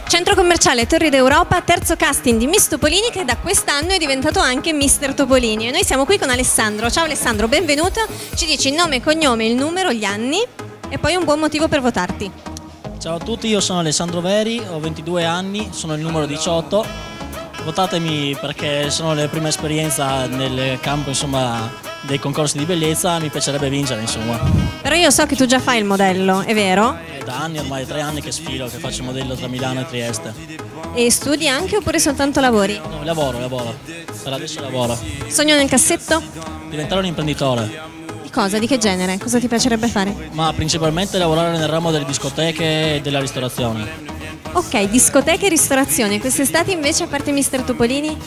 Centro commerciale Torri d'Europa, terzo casting di Miss Topolini, che da quest'anno è diventato anche Mister Topolini. E noi siamo qui con Alessandro. Ciao Alessandro, benvenuto. Ci dici il nome, cognome, il numero, gli anni e poi un buon motivo per votarti. Ciao a tutti, io sono Alessandro Veri, ho 22 anni, sono il numero 18. Votatemi perché sono le prime esperienze nel campo, insomma, dei concorsi di bellezza, mi piacerebbe vincere, insomma. Però io so che tu già fai il modello, è vero? È da anni, ormai 3 anni che sfilo, che faccio il modello tra Milano e Trieste. E studi anche oppure soltanto lavori? No, lavoro, per adesso lavoro. Sogno nel cassetto? Diventare un imprenditore, Di cosa? Di che genere? Cosa ti piacerebbe fare? ma principalmente lavorare nel ramo delle discoteche e della ristorazione. Ok, discoteche e ristorazione. Quest'estate invece, a parte Mister Topolini?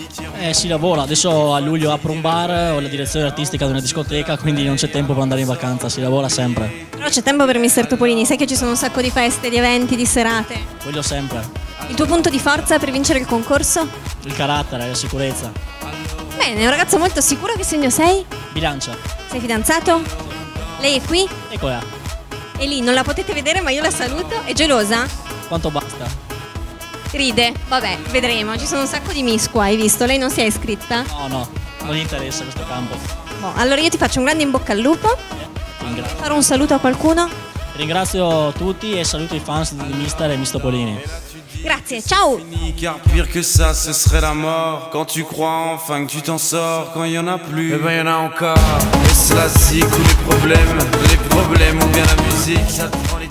Si lavora, adesso a luglio apro un bar, ho la direzione artistica di una discoteca, quindi non c'è tempo per andare in vacanza, si lavora sempre. Però c'è tempo per Mister Topolini, sai che ci sono un sacco di feste, di eventi, di serate. Quello sempre. Il tuo punto di forza per vincere il concorso? Il carattere, la sicurezza. Bene, è un ragazzo molto sicuro. Che segno sei? Bilancia. Sei fidanzato? Lei è qui? Ecco là. E lì non la potete vedere ma io la saluto. È gelosa? Quanto basta? Ride? Vabbè, vedremo. Ci sono un sacco di miss qua, hai visto? Lei non si è iscritta? No, non gli interessa questo campo. Boh, allora io ti faccio un grande in bocca al lupo. Ti ringrazio. Farò un saluto a qualcuno. Ringrazio tutti e saluto i fans di Mister e Miss Topolini. Grazie, ciao! Car pire que ça, ce serait la mort. Quand tu crois enfin que tu t'en sors, quand il y en a plus, eh ben il y en a encore. Et cela, c'est tous les problèmes ou bien la musique, ça te prend les